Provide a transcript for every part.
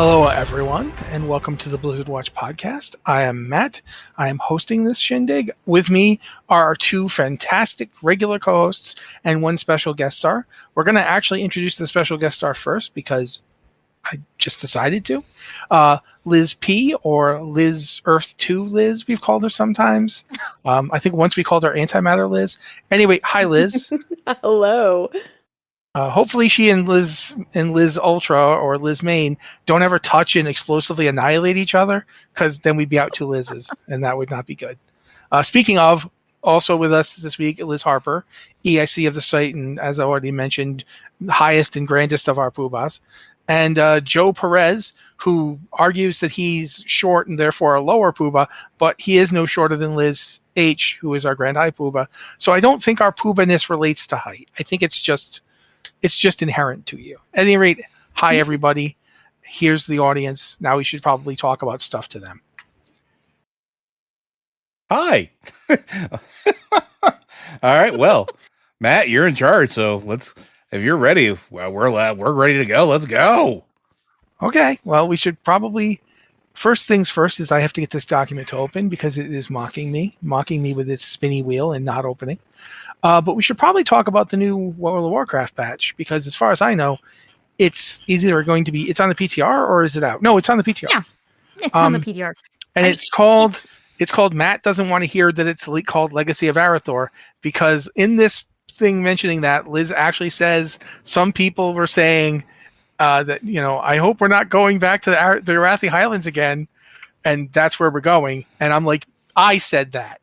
Hello, everyone, and welcome to the Blizzard Watch podcast. I am Matt. I am hosting this shindig. With me are our two fantastic regular co-hosts and one special guest star. We're going to actually introduce the special guest star first because I just decided to. Liz P, or Liz Earth 2 Liz, we've called her sometimes. I think once we called her Antimatter Liz. Anyway, hi, Liz. Hello. Hopefully she and Liz Ultra or Liz Main don't ever touch and explosively annihilate each other, because then we'd be out two Liz's, and that would not be good. Speaking of, also with us this week, Liz Harper, EIC of the site, and as I already mentioned, highest and grandest of our poobahs. And Joe Perez, who argues that he's short and therefore a lower poobah, but he is no shorter than Liz H, who is our grand high poobah. So I don't think our poobahness relates to height. I think it's just inherent to you. At any rate, hi everybody. Here's the audience. Now we should probably talk about stuff to them. Hi. All right. Well, Matt, you're in charge, so if you're ready, well, we're ready to go. Let's go. Okay. Well, we should probably, first things first is I have to get this document to open because it is mocking me with its spinny wheel and not opening. But we should probably talk about the new World of Warcraft patch, because as far as I know, it's either going to be, it's on the PTR or is it out? No, it's on the PTR. Yeah, it's on the PTR. And it's called Matt Doesn't Want to Hear That It's called Legacy of Arathor, because in this thing mentioning that, Liz actually says some people were saying that, I hope we're not going back to the Arathi Highlands again, and that's where we're going. And I'm like, I said that.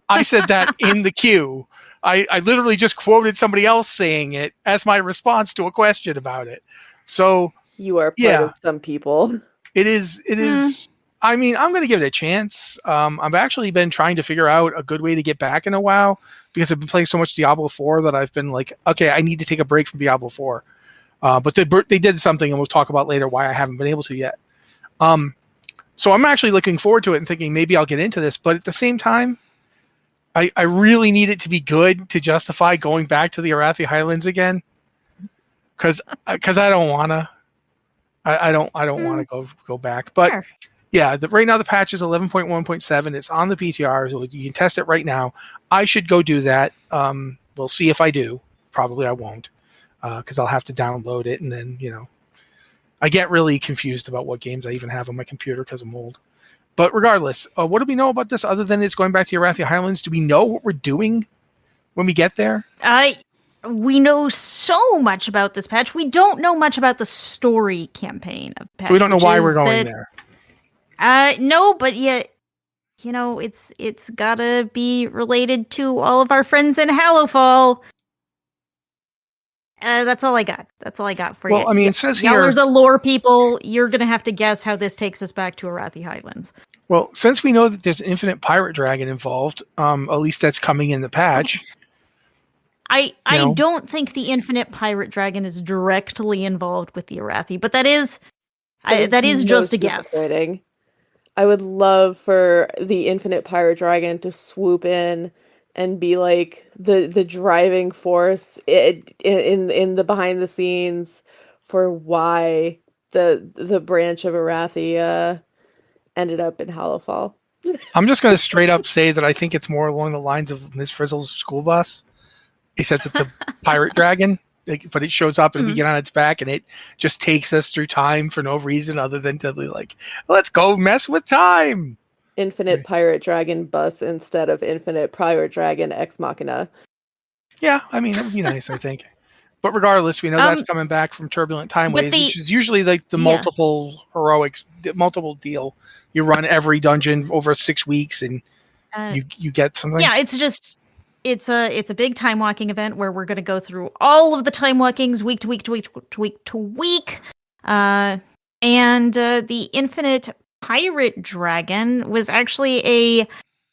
I said that in the queue. I literally just quoted somebody else saying it as my response to a question about it. So you are part of some people. It is. I mean, I'm going to give it a chance. I've actually been trying to figure out a good way to get back in a WoW, because I've been playing so much Diablo 4 that I've been like, okay, I need to take a break from Diablo 4. But they did something, and we'll talk about later why I haven't been able to yet. So I'm actually looking forward to it and thinking maybe I'll get into this. But at the same time, I really need it to be good to justify going back to the Arathi Highlands again, because I don't want to. I don't want to go back. But sure. Yeah, right now the patch is 11.1.7. It's on the PTR, so you can test it right now. I should go do that. We'll see if I do. Probably I won't, because I'll have to download it, and then I get really confused about what games I even have on my computer because I'm old. But regardless, what do we know about this other than it's going back to Arathi Highlands? Do we know what we're doing when we get there? We know so much about this patch. We don't know much about the story campaign of patch. So we don't know why we're going there. No, but yet, it's gotta be related to all of our friends in Hallowfall. That's all I got. That's all I got for you. Well, I mean, it says here... Y'all are the lore people. You're going to have to guess how this takes us back to Arathi Highlands. Well, since we know that there's an infinite pirate dragon involved, at least that's coming in the patch. I don't think the infinite pirate dragon is directly involved with the Arathi, but that is just a guess. I would love for the infinite pirate dragon to swoop in and be like the driving force in the behind the scenes for why the branch of Arathi ended up in Hallowfall. I'm just going to straight up say that I think it's more along the lines of Miss Frizzle's school bus, except it's a pirate dragon, but it shows up and we get on its back and it just takes us through time for no reason other than to be like, let's go mess with time. Infinite pirate dragon bus instead of infinite pirate dragon ex machina. Yeah, I mean, that would be nice, I think. But regardless, we know that's coming back from Turbulent Timeways, which is usually like the multiple heroics, multiple deal. You run every dungeon over 6 weeks and you get something. Yeah, it's a big time walking event where we're going to go through all of the time walkings week to week to week to week to week. And the infinite pirate dragon was actually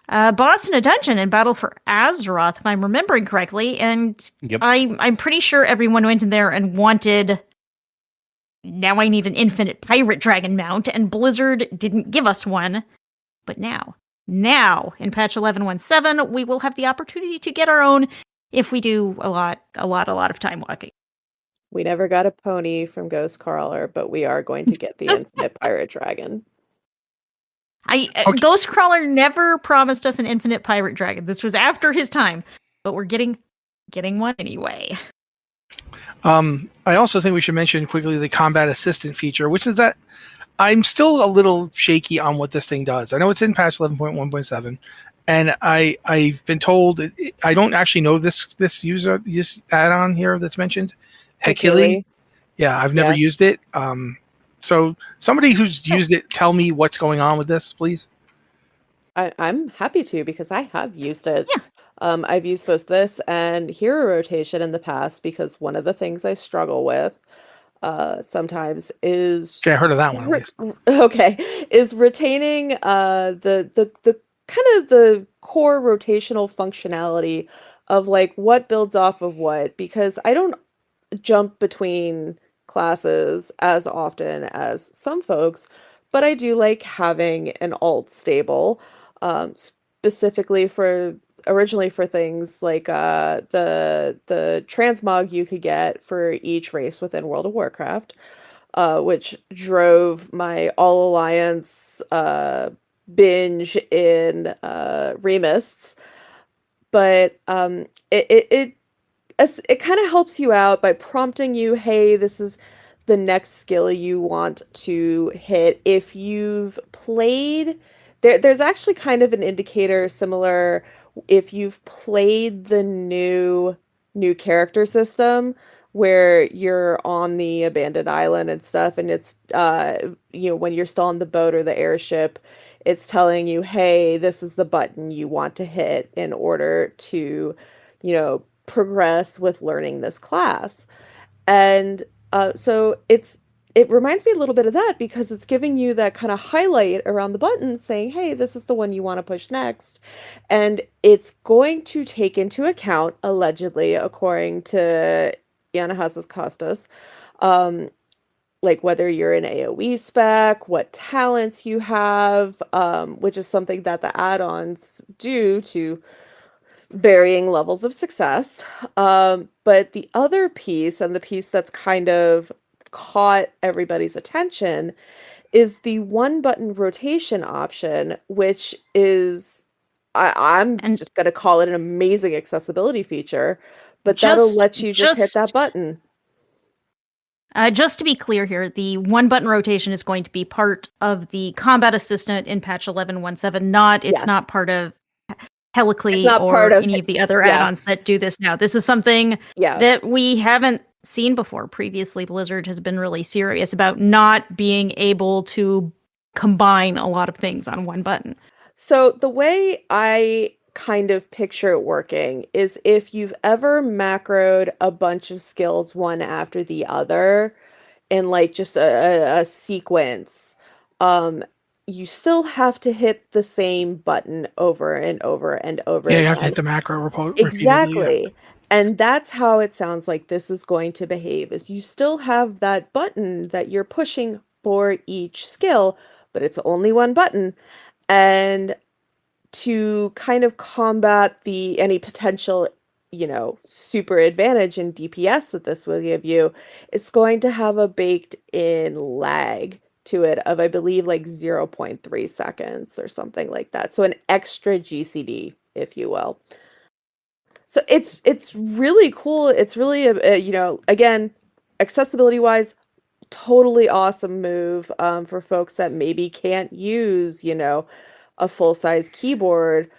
a boss in a dungeon in Battle for Azeroth, if I'm remembering correctly. And I'm pretty sure everyone went in there and wanted, now I need an infinite pirate dragon mount, and Blizzard didn't give us one. But now, in patch 11.1.7, we will have the opportunity to get our own if we do a lot of time walking. We never got a pony from Ghost Crawler, but we are going to get the infinite pirate dragon. Okay. Ghost Crawler never promised us an infinite pirate dragon. This was after his time, but we're getting one anyway. I also think we should mention quickly the combat assistant feature, which is that I'm still a little shaky on what this thing does. I know it's in patch 11.1.7, and I've been told I don't actually know this use add-on here that's mentioned. Hekili. Yeah, I've never used it. So somebody who's used it, tell me what's going on with this, please. I'm happy to, because I have used it. Yeah. I've used both this and hero rotation in the past, because one of the things I struggle with sometimes is Okay, I heard of that one at least. is retaining the kind of the core rotational functionality of like what builds off of what, because I don't jump between classes as often as some folks, but I do like having an alt stable, specifically originally for things like the transmog you could get for each race within World of Warcraft, which drove my All Alliance binge in Remists. But it kind of helps you out by prompting you, hey, this is the next skill you want to hit. If you've played, there's actually kind of an indicator similar if you've played the new character system where you're on the abandoned island and stuff, and it's when you're still on the boat or the airship, it's telling you, hey, this is the button you want to hit in order to progress with learning this class. And so it reminds me a little bit of that, because it's giving you that kind of highlight around the button saying, hey, this is the one you want to push next. And it's going to take into account, allegedly, according to Yanahas's Costas, like whether you're an AoE spec, what talents you have, which is something that the add-ons do to varying levels of success. But the other piece, and the piece that's kind of caught everybody's attention, is the one button rotation option, which is, I'm just going to call it an amazing accessibility feature, but that'll let you just hit that button. Just to be clear here, the one button rotation is going to be part of the combat assistant in patch 11.1.7. It's not part of Helically or any of the other add-ons that do this now. This is something that we haven't seen before. Previously, Blizzard has been really serious about not being able to combine a lot of things on one button. So the way I kind of picture it working is if you've ever macroed a bunch of skills one after the other in like just a sequence, you still have to hit the same button over and over and over again. You have to hit the macro exactly. Yeah. And that's how it sounds like this is going to behave, is you still have that button that you're pushing for each skill, but it's only one button. And to kind of combat any potential, super advantage in DPS that this will give you, it's going to have a baked in lag to it of, I believe, like 0.3 seconds or something like that. So an extra GCD, if you will. So it's really cool. It's really again, accessibility wise, totally awesome move for folks that maybe can't use a full size keyboard.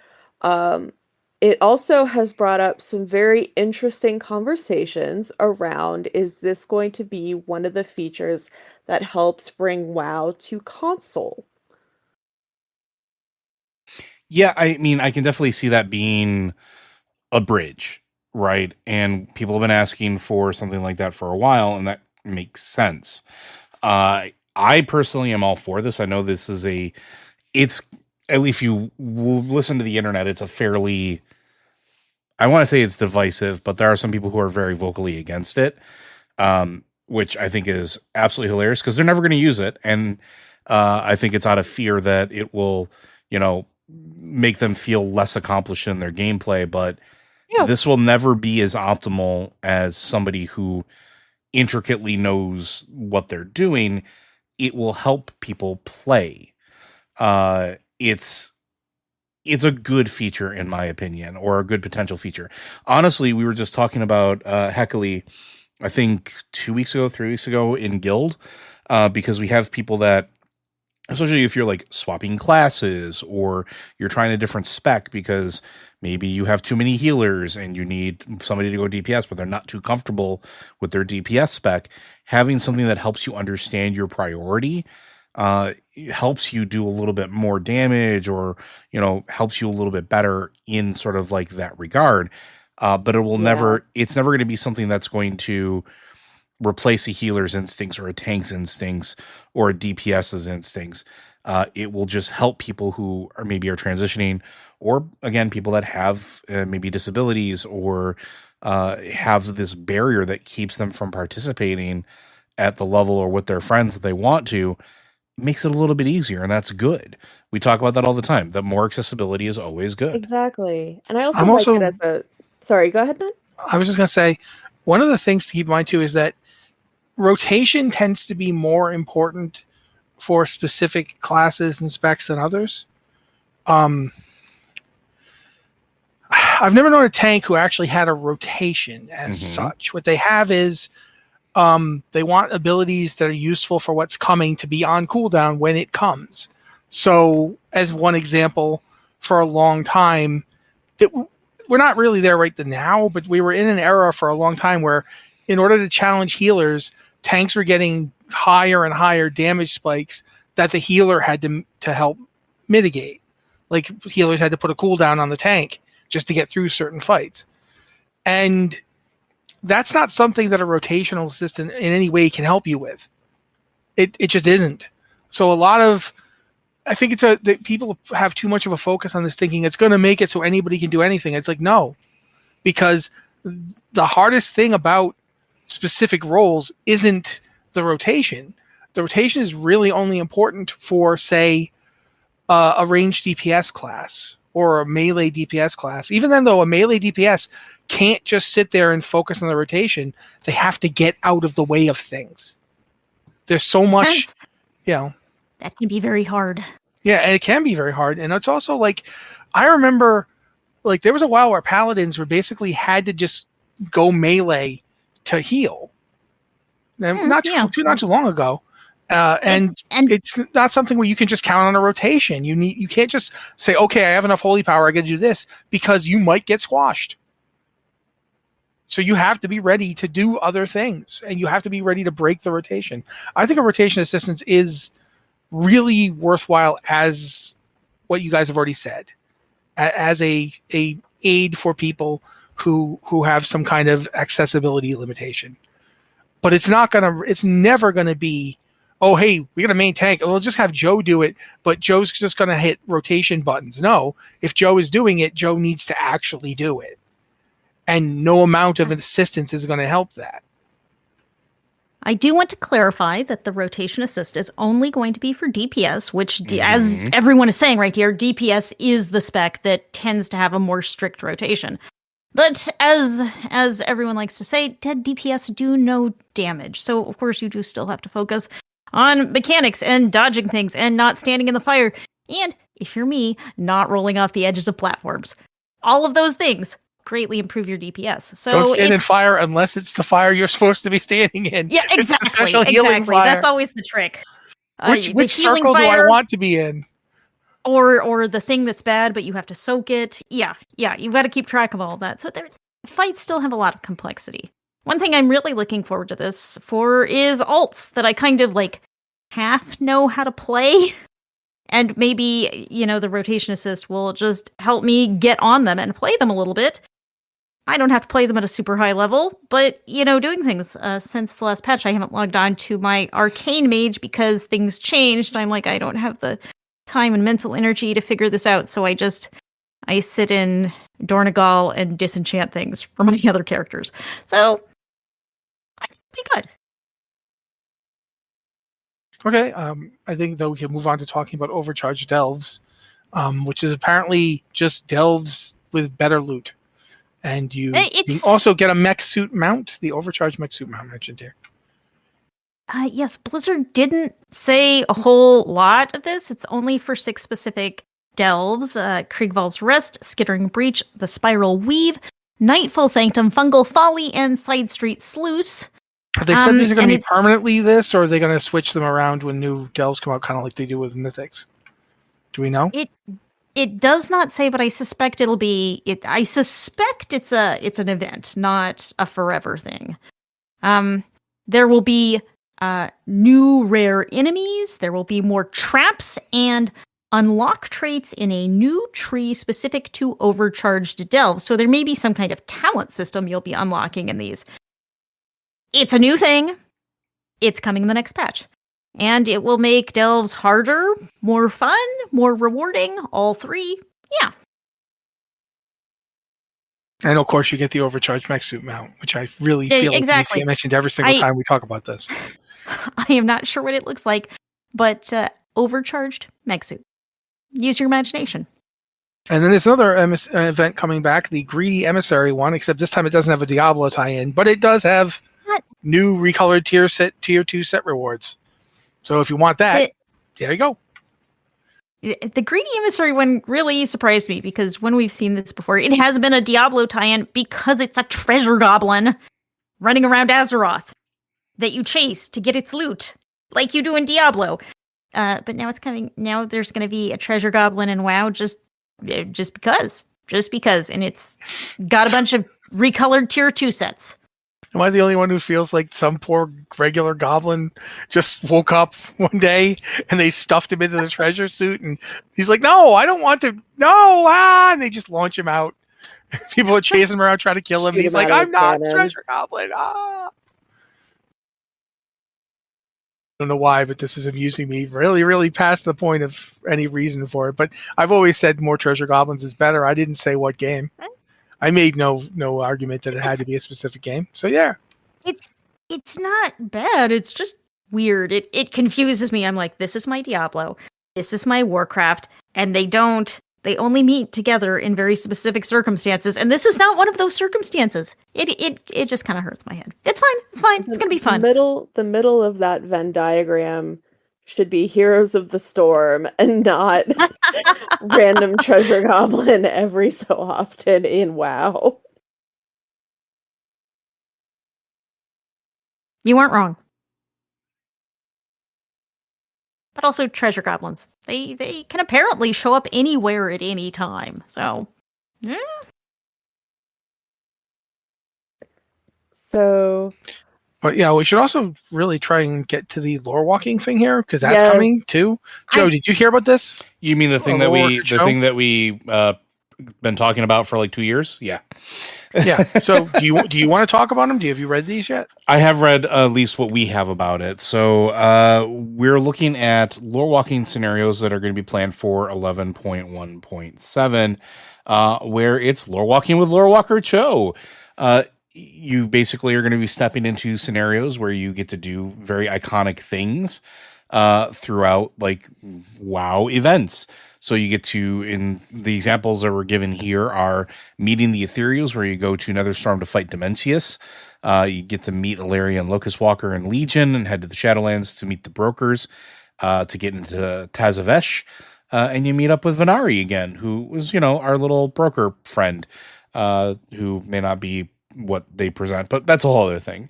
It also has brought up some very interesting conversations around, is this going to be one of the features that helps bring WoW to console? Yeah, I mean, I can definitely see that being a bridge, right? And people have been asking for something like that for a while, and that makes sense. I personally am all for this. I know this is it's, at least if you listen to the internet, it's a fairly, I want to say it's divisive, but there are some people who are very vocally against it, which I think is absolutely hilarious because they're never going to use it. And I think it's out of fear that it will, make them feel less accomplished in their gameplay. But this will never be as optimal as somebody who intricately knows what they're doing, it will help people play. It's a good feature in my opinion, or a good potential feature. Honestly, we were just talking about Heckley, I think 3 weeks ago in Guild, because we have people that, especially if you're like swapping classes or you're trying a different spec because maybe you have too many healers and you need somebody to go DPS, but they're not too comfortable with their DPS spec, having something that helps you understand your priority helps you do a little bit more damage, or, helps you a little bit better in sort of like that regard. But it will it's never going to be something that's going to replace a healer's instincts or a tank's instincts or a DPS's instincts. It will just help people who are transitioning, or again, people that have maybe disabilities or have this barrier that keeps them from participating at the level or with their friends that they want to. Makes it a little bit easier, and that's good. We talk about that all the time. That more accessibility is always good. Exactly. And I also like it as a... Sorry, go ahead, Ben. I was just going to say, one of the things to keep in mind too is that rotation tends to be more important for specific classes and specs than others. I've never known a tank who actually had a rotation as such. What they have is they want abilities that are useful for what's coming to be on cooldown when it comes. So, as one example, for a long time, we're not really there right now, but we were in an era for a long time where, in order to challenge healers, tanks were getting higher and higher damage spikes that the healer had to help mitigate. Like, healers had to put a cooldown on the tank just to get through certain fights. And that's not something that a rotational assistant in any way can help you with. It just isn't. So I think it's that people have too much of a focus on this, thinking it's going to make it so anybody can do anything. It's like, no, because the hardest thing about specific roles isn't the rotation. The rotation is really only important for, say, a ranged DPS class or a melee DPS class. Even then, though, a melee DPS can't just sit there and focus on the rotation. They have to get out of the way of things. There's so much, that can be very hard. Yeah, and it can be very hard. And it's also like, I remember, like, there was a while where paladins were basically had to just go melee to heal. And not too long ago. And it's not something where you can just count on a rotation. You can't just say, okay, I have enough holy power, I got to do this, because you might get squashed. So you have to be ready to do other things, and you have to be ready to break the rotation. I think a rotation assistance is really worthwhile, as what you guys have already said, as a aid for people who have some kind of accessibility limitation. But it's never gonna be, oh, hey, we got a main tank, we'll just have Joe do it, but Joe's just gonna hit rotation buttons. No, if Joe is doing it, Joe needs to actually do it. And no amount of assistance is going to help that. I do want to clarify that the rotation assist is only going to be for DPS, which, as everyone is saying right here, DPS is the spec that tends to have a more strict rotation. But as everyone likes to say, dead DPS do no damage. So, of course, you do still have to focus on mechanics and dodging things and not standing in the fire. And, if you're me, not rolling off the edges of platforms. All of those things greatly improve your DPS. So don't stand in fire unless it's the fire you're supposed to be standing in. Yeah, exactly. Exactly. That's always the trick. Which circle do I want to be in? Or the thing that's bad, but you have to soak it. Yeah. You've got to keep track of all that. So fights still have a lot of complexity. One thing I'm really looking forward to this for is alts that I kind of like half know how to play. And maybe, the rotation assist will just help me get on them and play them a little bit. I don't have to play them at a super high level, but, doing things. Since the last patch, I haven't logged on to my arcane mage because things changed. I'm like, I don't have the time and mental energy to figure this out, so I sit in Dornegal and disenchant things for my other characters. So, I think it'll be good. Okay, I think that we can move on to talking about overcharged delves, which is apparently just delves with better loot. And you It's- also get a mech suit mount, the overcharged mech suit mount mentioned here. Yes, Blizzard didn't say a whole lot of this. It's only for 6 specific delves: Kriegval's Rest, Skittering Breach, the Spiral Weave, Nightfall Sanctum, Fungal Folly, and Side Street Sluice. Have they said these are going to and be permanently this, or are they going to switch them around when new delves come out, kind of like they do with Mythics? Do we know? It does not say, but I suspect it'll be it. I suspect it's an event, not a forever thing. There will be new rare enemies. There will be more traps and unlock traits in a new tree specific to overcharged delves. So there may be some kind of talent system you'll be unlocking in these. It's a new thing. It's coming in the next patch. And it will make delves harder, more fun, more rewarding, all 3. Yeah. And of course, you get the overcharged mech suit mount, which I really feel like needs to get mentioned every single time we talk about this. I am not sure what it looks like, but overcharged mech suit. Use your imagination. And then there's another event coming back, the Greedy Emissary one, except this time it doesn't have a Diablo tie-in, but it does have new recolored tier 2 set rewards. So if you want that, there you go. The Greedy Emissary one really surprised me because when we've seen this before, it has been a Diablo tie-in because it's a treasure goblin running around Azeroth that you chase to get its loot, like you do in Diablo. But now it's coming. Now there's going to be a treasure goblin in WoW just because, and it's got a bunch of recolored tier 2 sets. Am I the only one who feels like some poor regular goblin just woke up one day and they stuffed him into the treasure suit and he's like, no, I don't want to, no, and they just launch him out. People are chasing him around trying to kill him. He's like, I'm not treasure goblin. I don't know why, but this is amusing me really, really past the point of any reason for it. But I've always said more treasure goblins is better. I didn't say what game. I made no argument that it had to be a specific game. So yeah. It's not bad. It's just weird. It confuses me. I'm like, this is my Diablo. This is my Warcraft. And they only meet together in very specific circumstances. And this is not one of those circumstances. It just kind of hurts my head. It's fine. It's going to be fun. The middle of that Venn diagram should be Heroes of the Storm and not random treasure goblin every so often in WoW. You weren't wrong. But also treasure goblins. They can apparently show up anywhere at any time. So, yeah. So... But yeah, we should also really try and get to the lore walking thing here because that's coming too. Joe, did you hear about this? You mean the thing that we been talking about for like 2 years? Yeah. Yeah. So do you want to talk about them? Have you read these yet? I have read at least what we have about it. So we're looking at lore walking scenarios that are going to be planned for 11.1.7, where it's lore walking with Lore Walker Cho. You basically are going to be stepping into scenarios where you get to do very iconic things throughout like WoW events. So you get to, in the examples that were given here are meeting the Ethereals, where you go to Netherstorm to fight Dementius. You get to meet Ilarion, Locust Walker, and Legion, and head to the Shadowlands to meet the Brokers, to get into Tazavesh. And you meet up with Venari again, who was, our little broker friend, who may not be what they present, but that's a whole other thing.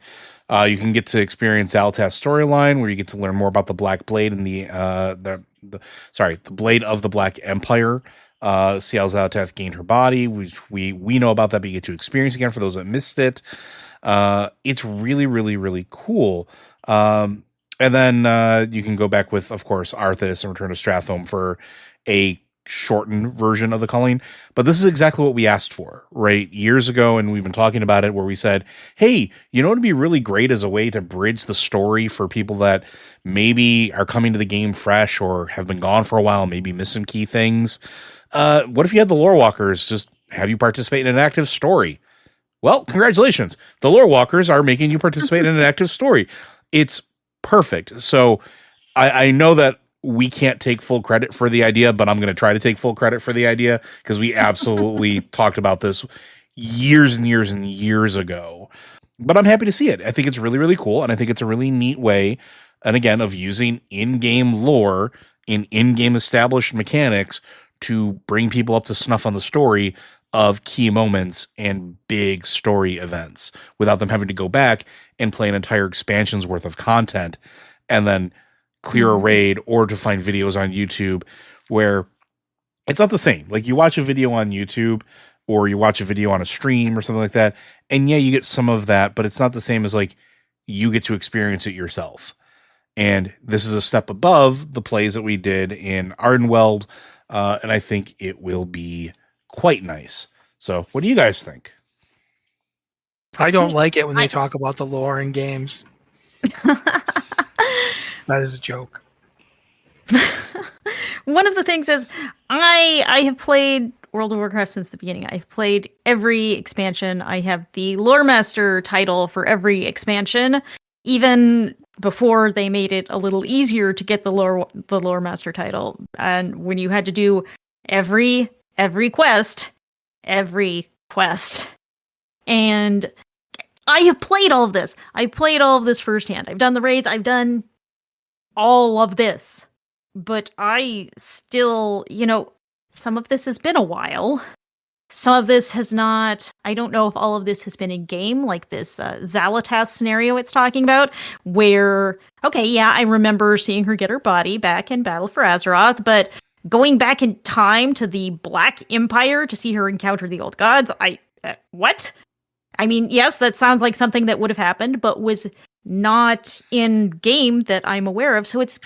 You can get to experience Zaltast storyline, where you get to learn more about the Black Blade and the Blade of the Black Empire. See how Zaltast gained her body, which we know about that, but you get to experience again for those that missed it. It's really, really, really cool. And then you can go back with, of course, Arthas and Return to Strathome for a shortened version of the culling. But this is exactly what we asked for, right? Years ago, and we've been talking about it, where we said, hey, it'd be really great as a way to bridge the story for people that maybe are coming to the game fresh or have been gone for a while, maybe miss some key things. What if you had the Lore Walkers just have you participate in an active story? Well, congratulations. The Lore Walkers are making you participate in an active story. It's perfect. So I know that we can't take full credit for the idea, but I'm going to try to take full credit for the idea because we absolutely talked about this years and years and years ago. But I'm happy to see it. I think it's really, really cool. And I think it's a really neat way, and again, of using in-game lore and in-game established mechanics to bring people up to snuff on the story of key moments and big story events without them having to go back and play an entire expansion's worth of content and then clear a raid or to find videos on YouTube where it's not the same. Like you watch a video on YouTube or you watch a video on a stream or something like that. And yeah, you get some of that, but it's not the same as like you get to experience it yourself. And this is a step above the plays that we did in Ardenweld. And I think it will be quite nice. So what do you guys think? I don't like it when they talk about the lore in games. That is a joke. One of the things is I have played World of Warcraft since the beginning. I've played every expansion. I have the Lore Master title for every expansion, even before they made it a little easier to get the Lore Master title. And when you had to do every quest, and I have played all of this. I've played all of this firsthand. I've done the raids. I've done all of this. But I still, some of this has been a while. Some of this has not. I don't know if all of this has been in game, like this Xalatath scenario it's talking about, where, okay, yeah, I remember seeing her get her body back in Battle for Azeroth, but going back in time to the Black Empire to see her encounter the old gods, what? I mean, yes, that sounds like something that would have happened, but was not in game that I'm aware of, so it's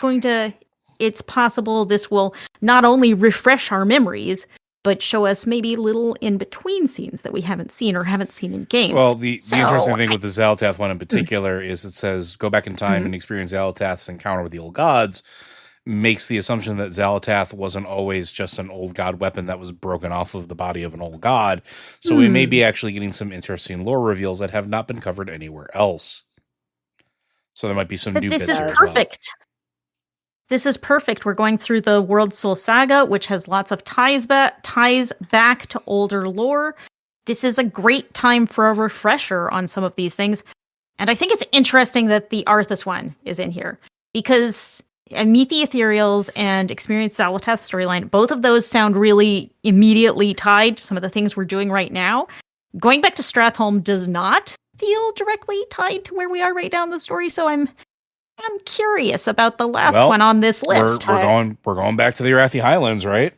possible this will not only refresh our memories, but show us maybe little in-between scenes that we haven't seen or haven't seen in game. Well, the interesting thing with the Xalatath one in particular is it says, go back in time and experience Xalatath's encounter with the old gods, makes the assumption that Xalatath wasn't always just an old god weapon that was broken off of the body of an old god. So we may be actually getting some interesting lore reveals that have not been covered anywhere else. So there might be some new bits there as well. This is perfect. This is perfect. We're going through the World Soul Saga, which has lots of ties back to older lore. This is a great time for a refresher on some of these things. And I think it's interesting that the Arthas one is in here, because Meet the Ethereals and Experience Xalatath's storyline, both of those sound really immediately tied to some of the things we're doing right now. Going back to Stratholme does not feel directly tied to where we are right now in the story, so I'm curious about the last one on this list. We're going back to the Arathi Highlands, right?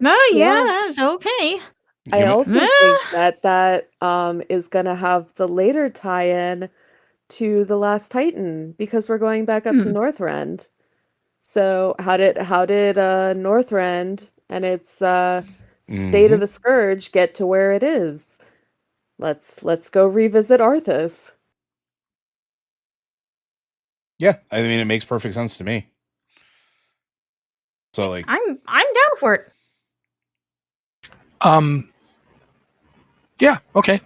Oh yeah, that's okay. I also think that is going to have the later tie-in to the Last Titan, because we're going back up to Northrend. So how did Northrend and its State of the Scourge get to where it is? Let's go revisit Arthas. Yeah, I mean, it makes perfect sense to me. So, like, I'm down for it. Yeah, okay.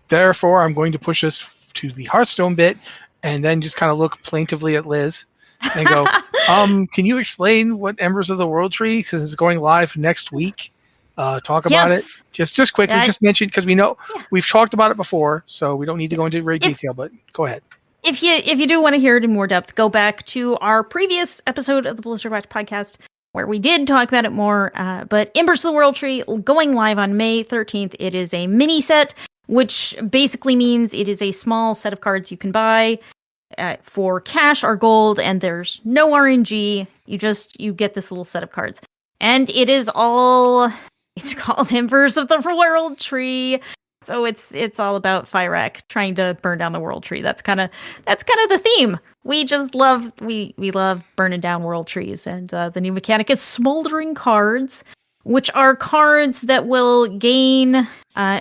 Therefore, I'm going to push us to the Hearthstone bit, and then just kind of look plaintively at Liz and go, can you explain what Embers of the World Tree, since it's going live next week? Talk about it. Just quickly, just mention, because we know we've talked about it before, so we don't need to go into great detail, but go ahead. If you do want to hear it in more depth, go back to our previous episode of the Blizzard Watch podcast, where we did talk about it more. But Embers of the World Tree going live on May 13th. It is a mini set, which basically means it is a small set of cards you can buy for cash or gold, and there's no RNG. You get this little set of cards, and it's called Embers of the World Tree. So it's all about Fyrak trying to burn down the World Tree. That's kind of the theme. We just love we love burning down world trees, and the new mechanic is Smoldering Cards, which are cards that will gain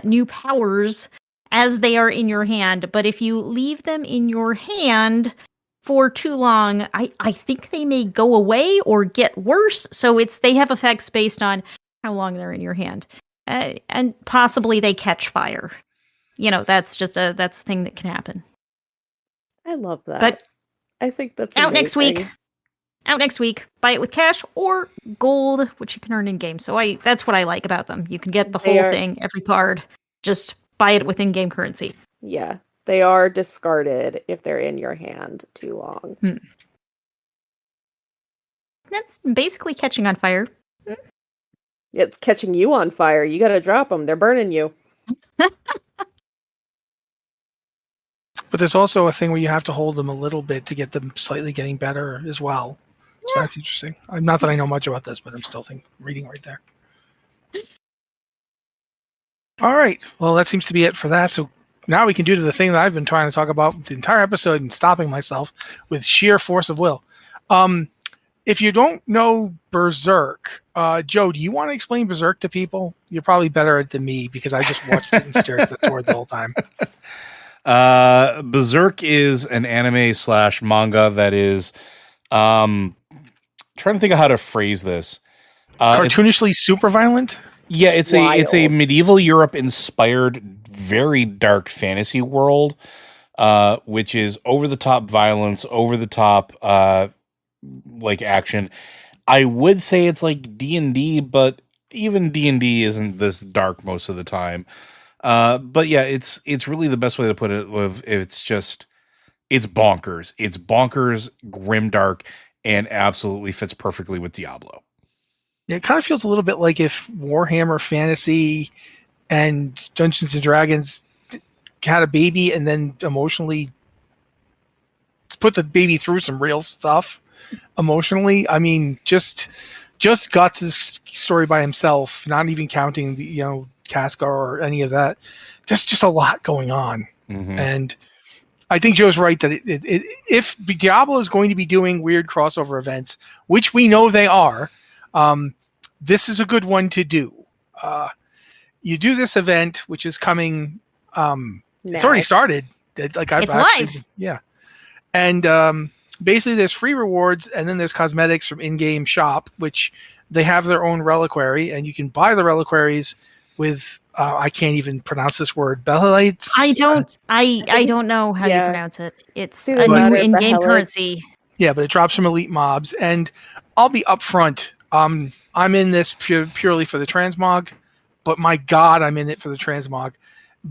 new powers as they are in your hand. But if you leave them in your hand for too long, I think they may go away or get worse. So they have effects based on how long they're in your hand. And possibly they catch fire. That's a thing that can happen. I love that. But I think that's out amazing. next week. Buy it with cash or gold, which you can earn in game. So that's what I like about them. You can get the whole thing, every card. just buy it with in-game currency. Yeah, they are discarded if they're in your hand too long. That's basically catching on fire. It's catching you on fire. You gotta drop them. They're burning you. But there's also a thing where you have to hold them a little bit to get them slightly getting better as well. So that's interesting. Not that I know much about this, but I'm still reading right there. All right. Well, that seems to be it for that. So now we can do the thing that I've been trying to talk about the entire episode and stopping myself with sheer force of will. If you don't know Berserk, Joe, do you want to explain Berserk to people? You're probably better at it than me because I just watched it and stared at the sword the whole time. Berserk is an anime / manga that is trying to think of how to phrase this. Cartoonishly super violent? Yeah, it's a medieval Europe inspired, very dark fantasy world, which is over the top violence, over the top like action. I would say it's like D&D, but even D&D isn't this dark most of the time. But yeah, it's really the best way to put it. It's bonkers. It's bonkers, grimdark, and absolutely fits perfectly with Diablo. It kind of feels a little bit like if Warhammer Fantasy and Dungeons and Dragons had a baby and then emotionally put the baby through some real stuff emotionally. I mean, just Guts' story by himself, not even counting the Casca or any of that. Just a lot going on. Mm-hmm. And I think Joe's right that if Diablo is going to be doing weird crossover events, which we know they are, this is a good one to do. You do this event, which is coming. It's already started. It's live. Yeah. And basically there's free rewards and then there's cosmetics from in-game shop, which they have their own reliquary and you can buy the reliquaries with, I can't even pronounce this word, Bellites. I don't know how you pronounce it. It's Either a new that or in-game Behelit. currency. Yeah, but it drops from elite mobs. And I'll be upfront. I'm in this purely for the transmog, but my God, I'm in it for the transmog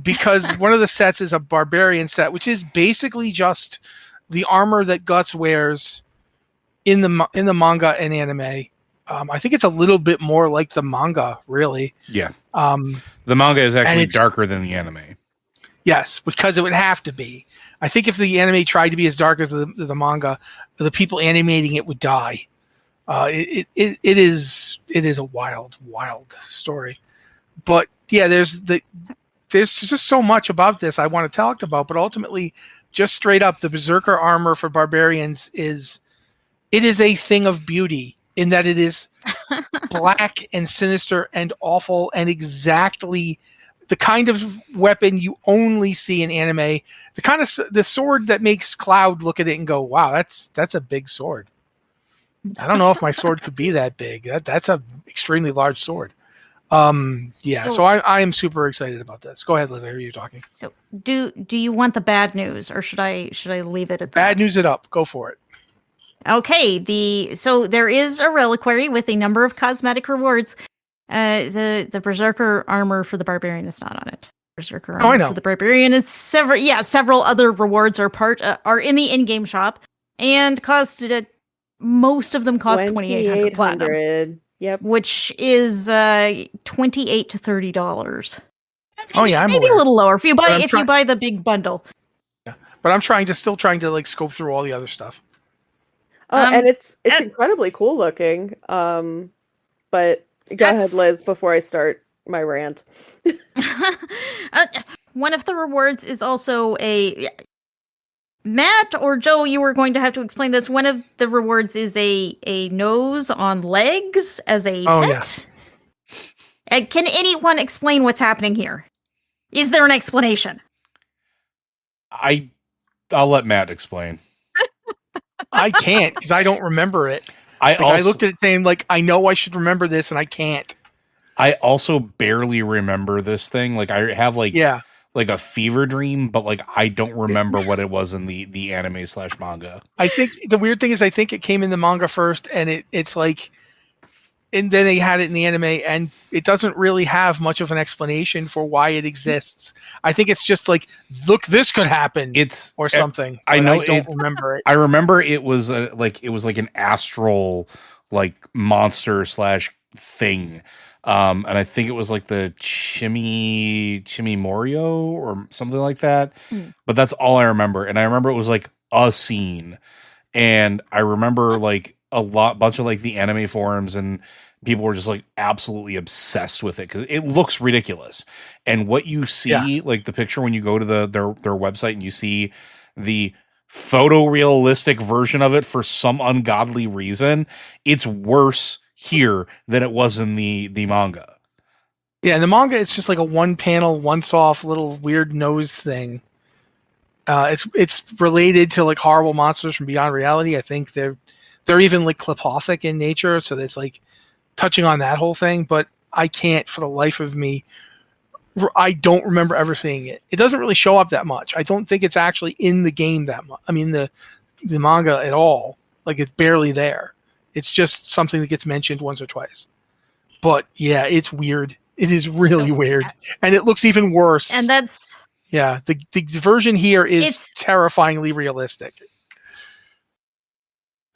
because one of the sets is a barbarian set, which is basically just the armor that Guts wears in the manga and anime. I think it's a little bit more like the manga, really. Yeah. The manga is actually darker than the anime. Yes, because it would have to be. I think if the anime tried to be as dark as the manga, the people animating it would die. It is a wild story. But yeah, there's just so much about this I want to talk about, but ultimately just straight up the Berserker armor for barbarians is a thing of beauty in that it is black and sinister and awful and exactly the kind of weapon you only see in anime, the sword that makes Cloud look at it and go, wow, that's a big sword. I don't know if my sword could be that big. That's a extremely large sword. So I am super excited about this. Go ahead, Liz. I hear you talking. So do you want the bad news or should I leave it at that? Bad news it up. Go for it. Okay, so there is a reliquary with a number of cosmetic rewards. The Berserker armor for the Barbarian is not on it. Berserker armor for the Barbarian is several other rewards are in the in-game shop and most of them cost 2,800 platinum. Yep. Which is $28 to $30. Maybe a little lower if you buy the big bundle. Yeah. But I'm still trying to like scope through all the other stuff. And it's incredibly cool looking. But go ahead, Liz, before I start my rant. One of the rewards is also Matt or Joe, you were going to have to explain this. One of the rewards is a nose on legs as a pet. Yeah. Can anyone explain what's happening here? Is there an explanation? I'll let Matt explain. I can't because I don't remember it. I looked at it saying like I know I should remember this and I can't. I also barely remember this thing. Like I have like a fever dream, but like I don't remember what it was in the anime / manga. I think the weird thing is I think it came in the manga first, and it's like and then they had it in the anime, and it doesn't really have much of an explanation for why it exists. I think it's just like, look, this could happen, or something. I know. I don't remember it. I remember it was like an astral like monster / thing. And I think it was like the Chimimorio or something like that. But that's all I remember. And I remember it was like a scene. And I remember like bunch of like the anime forums and people were just like absolutely obsessed with it because it looks ridiculous. And what you see, like the picture when you go to their website and you see the photorealistic version of it for some ungodly reason, it's worse here than it was in the manga. Yeah, in the manga, it's just like a one panel, once off little weird nose thing. It's related to like horrible monsters from beyond reality. I think they're even like clepothic in nature, so it's like touching on that whole thing. But I can't, for the life of me, I don't remember ever seeing it. It doesn't really show up that much. I don't think it's actually in the game that much. I mean, the manga at all. Like, it's barely there. It's just something that gets mentioned once or twice. But yeah, it's weird. It is really weird, and it looks even worse. And that's the version here is terrifyingly realistic.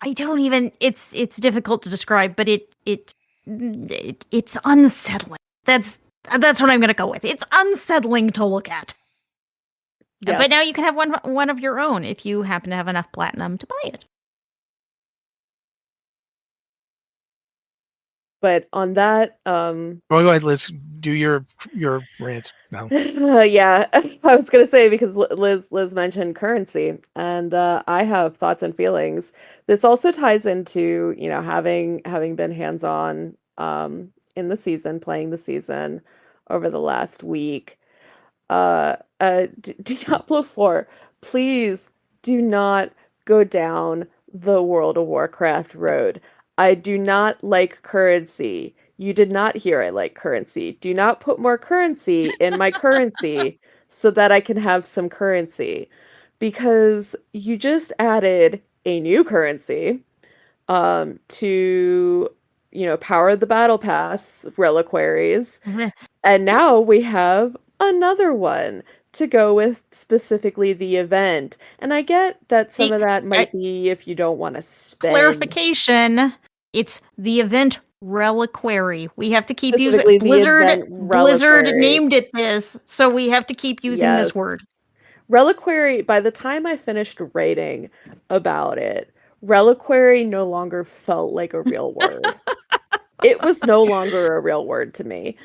I don't even. It's difficult to describe, but it's unsettling. That's what I'm going to go with. It's unsettling to look at. Yes. But now you can have one of your own if you happen to have enough platinum to buy it. But on that, go ahead, Liz. Do your rant now. Yeah, I was gonna say, because Liz mentioned currency, and I have thoughts and feelings. This also ties into, you know, having been hands-on in the season, playing the season over the last week. Diablo 4, please do not go down the World of Warcraft road. I do not like currency. You did not hear I like currency. Do not put more currency in my currency so that I can have some currency. Because you just added a new currency to, you know, power the battle pass reliquaries. And now we have another one to go with specifically the event. And I get that some of that might be if you don't want to spend. Clarification. It's the event reliquary. We have to keep using Blizzard named it this, so we have to keep using this word. Reliquary, by the time I finished writing about it, reliquary no longer felt like a real word. It was no longer a real word to me.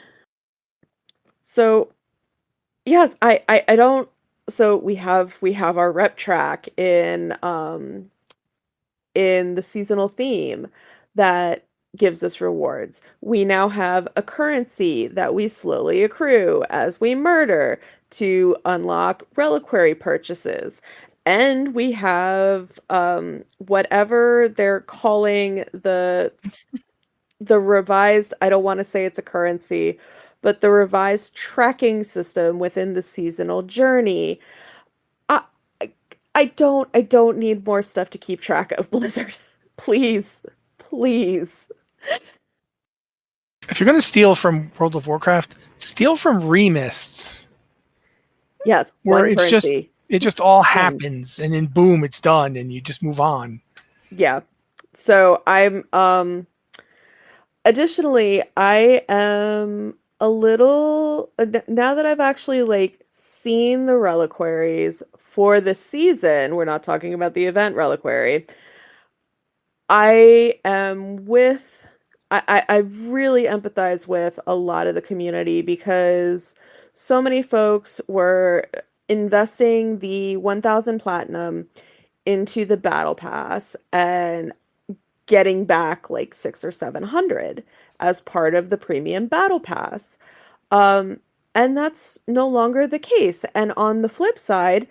So yes, I don't. So we have our rep track in the seasonal theme that gives us rewards. We now have a currency that we slowly accrue as we murder to unlock reliquary purchases. And we have whatever they're calling the revised, I don't want to say it's a currency, but the revised tracking system within the seasonal journey. I don't need more stuff to keep track of, Blizzard. Please. If you're going to steal from World of Warcraft, steal from Remists. Yes, where it just all happens, and then boom, it's done, and you just move on. Yeah. So I'm additionally, I am a little, now that I've actually like seen the reliquaries for the season, we're not talking about the event reliquary. I really empathize with a lot of the community because so many folks were investing the 1,000 platinum into the battle pass and getting back like 600 or 700 as part of the premium battle pass. And that's no longer the case. And on the flip side,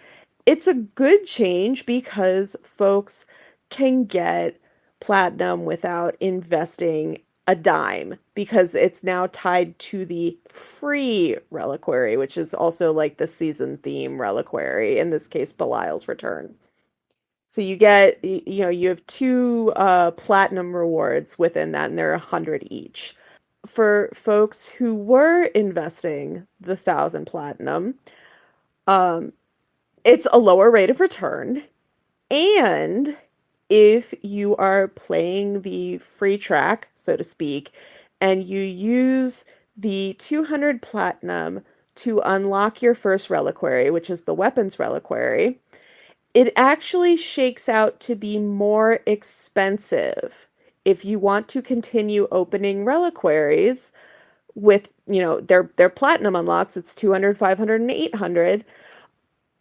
it's a good change because folks can get platinum without investing a dime because it's now tied to the free reliquary, which is also like the season theme reliquary, in this case Belial's Return. So you get, you have 2 platinum rewards within that, and they're 100 each. For folks who were investing the 1,000 platinum, it's a lower rate of return. And if you are playing the free track, so to speak, and you use the 200 platinum to unlock your first reliquary, which is the weapons reliquary, it actually shakes out to be more expensive if you want to continue opening reliquaries with, their platinum unlocks. It's 200, 500, and 800.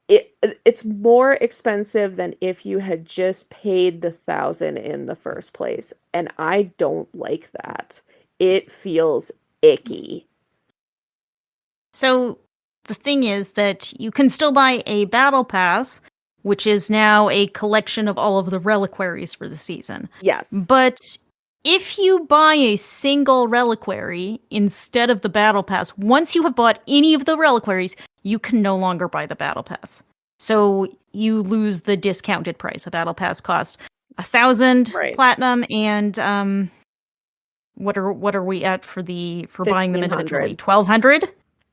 It's more expensive than if you had just paid the 1,000 in the first place, and I don't like that. It feels icky. So the thing is that you can still buy a battle pass, which is now a collection of all of the reliquaries for the season. Yes. But if you buy a single reliquary instead of the battle pass, once you have bought any of the reliquaries, you can no longer buy the battle pass. So you lose the discounted price. A battle pass costs 1,000 platinum, and what are we at for buying them individually? 1,200.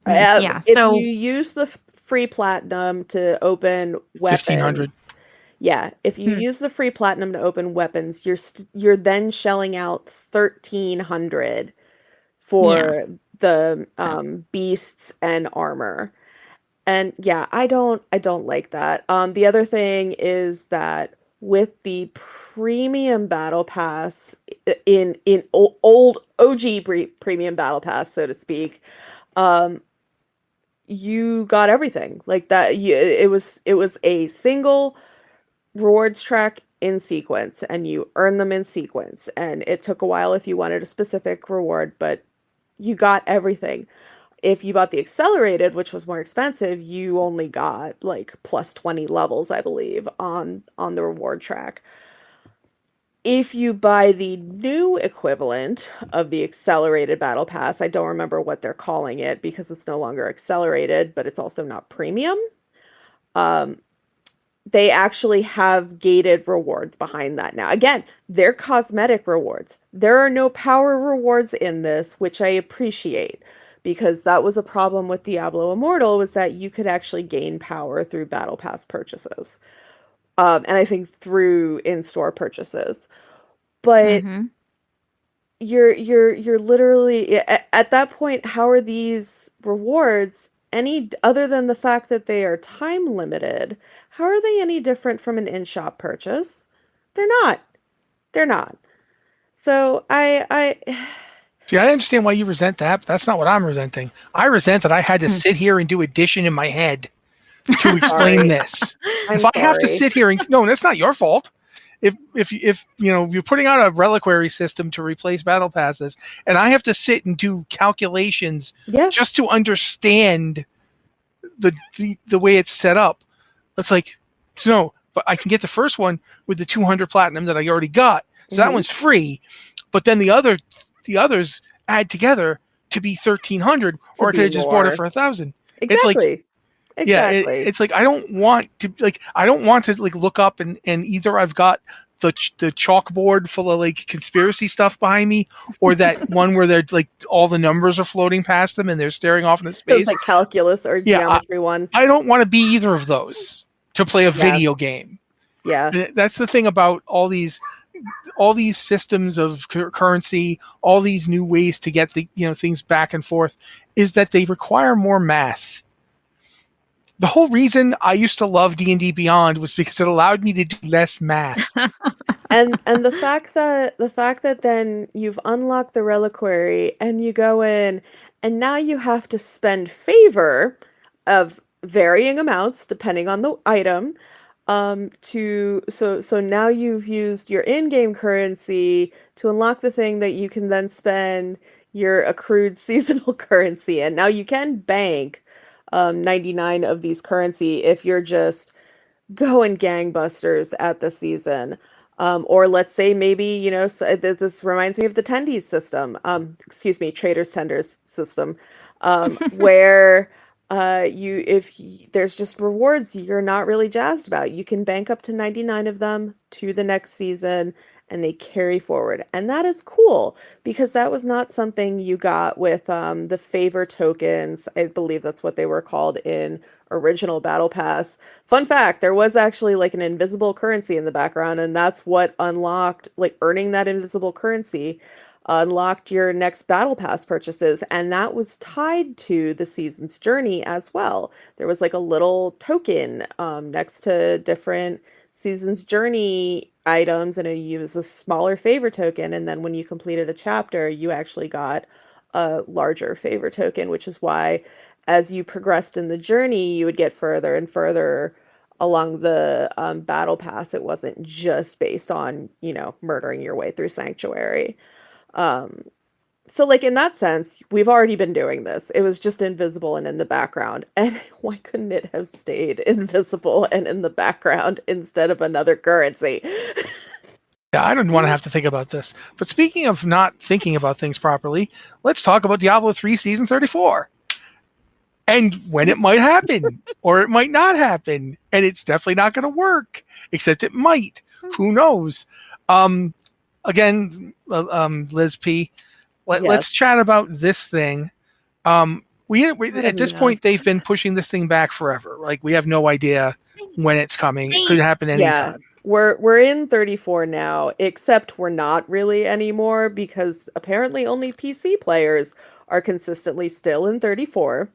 Yeah. If you use the free platinum to open weapons, 1,500. Yeah, if you use the free platinum to open weapons, you're then shelling out 1,300 for the beasts and armor. And yeah, I don't like that. The other thing is that with the premium battle pass in old OG premium battle pass, so to speak, you got everything like that. It was a single rewards track in sequence, and you earn them in sequence, and it took a while if you wanted a specific reward, but you got everything. If you bought the accelerated, which was more expensive, you only got like plus 20 levels, I believe, on the reward track. If you buy the new equivalent of the accelerated battle pass, I don't remember what they're calling it because it's no longer accelerated, but it's also not premium. They actually have gated rewards behind that now. Again, they're cosmetic rewards. There are no power rewards in this, which I appreciate, because that was a problem with Diablo Immortal, was that you could actually gain power through battle pass purchases. And I think through in-store purchases. But you're literally at that point, how are these rewards any other than the fact that they are time limited? How are they any different from an in-shop purchase? They're not. So I See, I understand why you resent that, but that's not what I'm resenting. I resent that I had to sit here and do addition in my head to explain this. If I have to sit here and no, that's not your fault. If you're putting out a reliquary system to replace battle passes, and I have to sit and do calculations just to understand the way it's set up, it's like no, but I can get the first one with the 200 platinum that I already got, so that one's free. But then the others add together to be 1,300, or I could have just bought it for 1,000. Exactly. It's like I don't want to look up and either I've got the chalkboard full of like conspiracy stuff behind me, or that one where they're like all the numbers are floating past them and they're staring off into space. Like calculus or geometry one. I don't want to be either of those to play a video game. Yeah, that's the thing about all these systems of currency, all these new ways to get the things back and forth, is that they require more math. The whole reason I used to love D&D Beyond was because it allowed me to do less math. and the fact that then you've unlocked the reliquary and you go in and now you have to spend favor of varying amounts depending on the item, so now you've used your in-game currency to unlock the thing that you can then spend your accrued seasonal currency, and now you can bank 99 of these currency if you're just going gangbusters at the season. Or let's say maybe, this reminds me of the tendies system, traders tenders system, where there's just rewards you're not really jazzed about, you can bank up to 99 of them to the next season, and they carry forward. And that is cool because that was not something you got with the favor tokens. I believe that's what they were called in original Battle Pass. Fun fact, there was actually like an invisible currency in the background, and that's what unlocked, like earning that invisible currency unlocked your next Battle Pass purchases, and that was tied to the season's journey as well. There was like a little token next to different season's journey items, and it was a smaller favor token, and then when you completed a chapter, you actually got a larger favor token, which is why as you progressed in the journey, you would get further and further along the Battle Pass. It wasn't just based on, murdering your way through Sanctuary. So like in that sense, we've already been doing this. It was just invisible and in the background. And why couldn't it have stayed invisible and in the background instead of another currency? Yeah, I don't want to have to think about this. But speaking of not thinking about things properly, let's talk about Diablo 3 Season 34. And when it might happen, or it might not happen. And it's definitely not going to work, except it might. Who knows? Again, Liz P., let's chat about this thing. We at this point, they've been pushing this thing back forever. Like, we have no idea when it's coming. It could happen anytime. We're in 34 now, except we're not really anymore because apparently only PC players are consistently still in 34.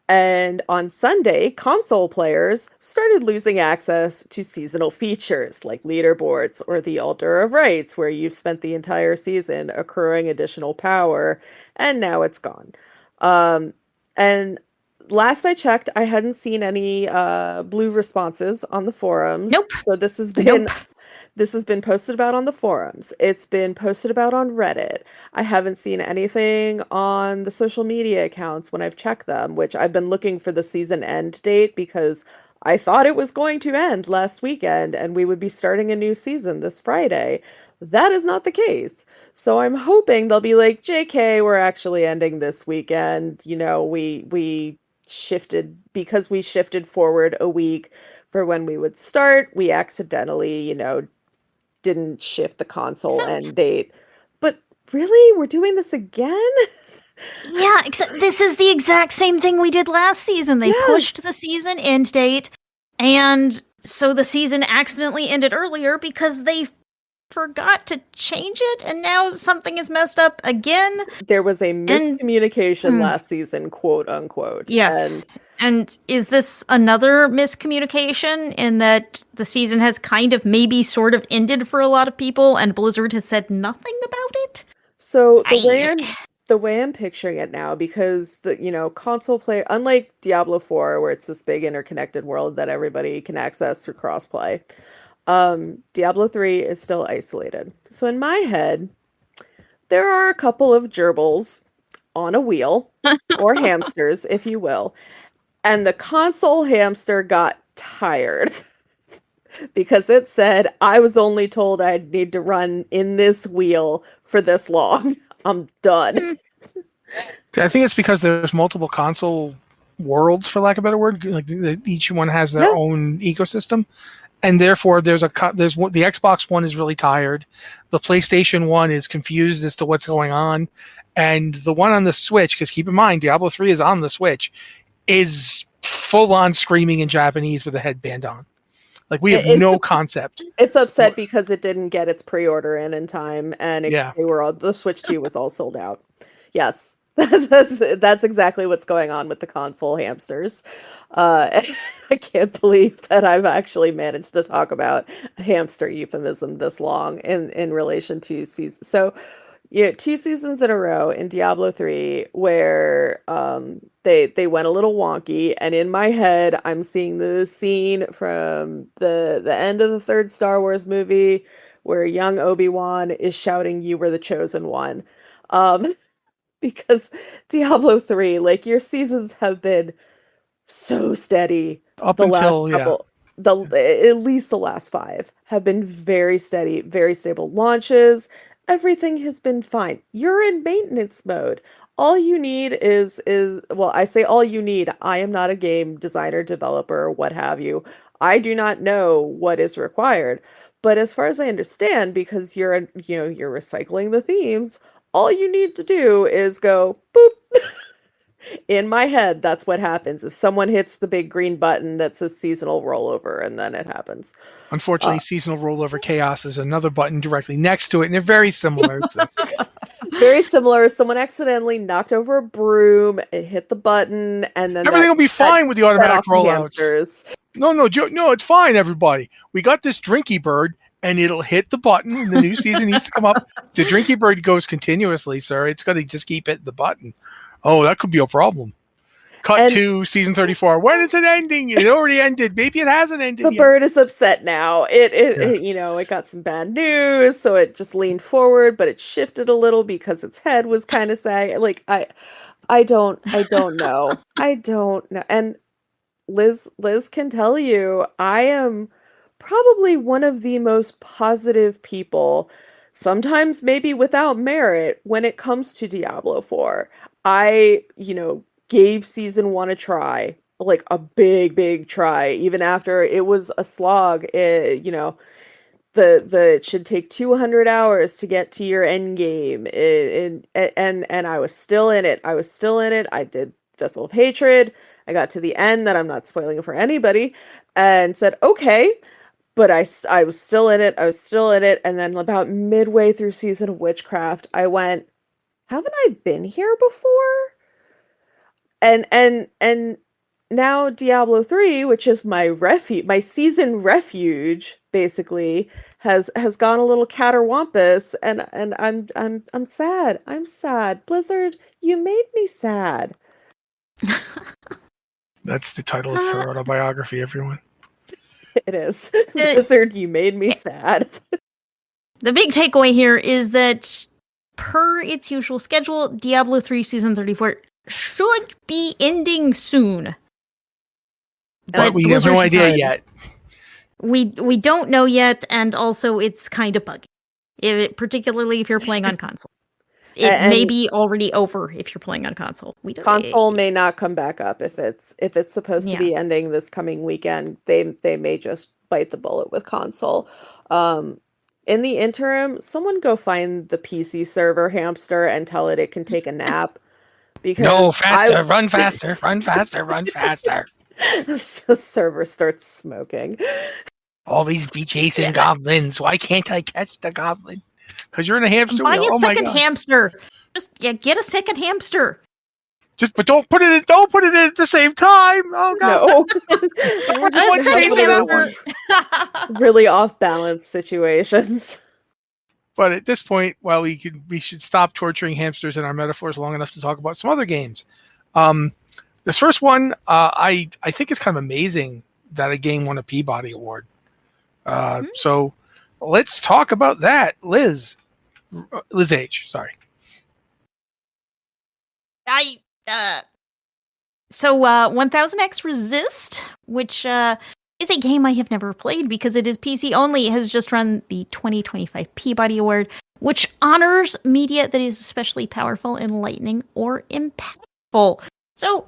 And on Sunday, console players started losing access to seasonal features like leaderboards or the Altar of Rights, where you've spent the entire season accruing additional power, and now it's gone. And last I checked, I hadn't seen any blue responses on the forums. Nope. So this has been posted about on the forums. It's been posted about on Reddit. I haven't seen anything on the social media accounts when I've checked them, which I've been looking for the season end date because I thought it was going to end last weekend and we would be starting a new season this Friday. That is not the case. So I'm hoping they'll be like, JK, we're actually ending this weekend. We shifted because we shifted forward a week for when we would start. We accidentally, didn't shift the console end date. But really, we're doing this again? Yeah, except this is the exact same thing we did last season. They pushed the season end date, and so the season accidentally ended earlier because they forgot to change it, and now something is messed up again. There was a miscommunication last season, quote unquote. Yes. And is this another miscommunication in that the season has kind of maybe sort of ended for a lot of people and Blizzard has said nothing about it? So the way I'm picturing it now, because the console play, unlike Diablo 4, where it's this big interconnected world that everybody can access through crossplay, Diablo 3 is still isolated. So in my head, there are a couple of gerbils on a wheel, or hamsters, if you will. And the console hamster got tired because it said, I was only told I'd need to run in this wheel for this long. I'm done. I think it's because there's multiple console worlds, for lack of a better word. Like each one has their own ecosystem. And therefore, the Xbox One is really tired. The PlayStation 1 is confused as to what's going on. And the one on the Switch, because keep in mind, Diablo 3 is on the Switch, is full-on screaming in Japanese with a headband on. Like, we have no concept. It's upset because it didn't get its pre-order in time, and the Switch 2 was all sold out. Yes, that's exactly what's going on with the console hamsters. I can't believe that I've actually managed to talk about a hamster euphemism this long in relation to seasons. So, 2 seasons in a row in Diablo 3 where they went a little wonky, and in my head I'm seeing the scene from the end of the 3rd Star Wars movie where young Obi-Wan is shouting, "You were the chosen one." Because Diablo 3, like, your seasons have been so steady. Up until at least the last 5 have been very steady, very stable launches. Everything has been fine. You're in maintenance mode. all you need is well, I say all you need. I am not a game designer, developer, what have you. I do not know what is required. But as far as I understand, because you're recycling the themes, all you need to do is go boop. In my head, that's what happens is someone hits the big green button that says seasonal rollover, and then it happens. Unfortunately, seasonal rollover chaos is another button directly next to it, and they're very similar. So. Very similar. Someone accidentally knocked over a broom, it hit the button, and then everything will be fine with the automatic rollouts. No, it's fine, everybody. We got this Drinky Bird, and it'll hit the button when the new season needs to come up. The Drinky Bird goes continuously, sir. It's going to just keep hitting the button. Oh, that could be a problem. Cut to season 34. When is it ending? It already ended. Maybe it hasn't ended yet. The bird is upset now. It got some bad news, so it just leaned forward, but it shifted a little because its head was kind of sagging. Like I don't know. I don't know. And Liz can tell you, I am probably one of the most positive people, sometimes maybe without merit, when it comes to Diablo 4. I, gave season 1 a try, like a big try, even after it was a slog. It should take 200 hours to get to your end game. And I was still in it. I did Festival of Hatred. I got to the end that I'm not spoiling it for anybody and said, okay, but I was still in it. And then about midway through Season of Witchcraft, I went, haven't I been here before? And now Diablo 3, which is my season refuge, basically, has gone a little catterwampus, and I'm sad. I'm sad. Blizzard, you made me sad. That's the title of her autobiography, everyone. It is. Blizzard, you made me sad. The big takeaway here is that, per its usual schedule, Diablo 3 Season 34 should be ending soon. But we have no idea yet. We don't know yet, and also it's kind of buggy. Particularly if you're playing on console. It may be already over if you're playing on console. Console may not come back up if it's supposed to be ending this coming weekend. They may just bite the bullet with console. In the interim, someone go find the PC server hamster and tell it can take a nap. Because no, faster, run faster, run faster, run faster. The server starts smoking. Always be chasing goblins. Why can't I catch the goblin? Because you're in a hamster wheel. Buy a second hamster. Just get a second hamster. But don't put it in at the same time. Oh god. No. Really off balance situations. But at this point, while we should stop torturing hamsters in our metaphors long enough to talk about some other games. This first one, I think it's kind of amazing that a game won a Peabody Award. So let's talk about that, Liz H. Sorry. So 1000X Resist, which is a game I have never played because it is PC only, has just run the 2025 Peabody Award, which honors media that is especially powerful, enlightening, or impactful. So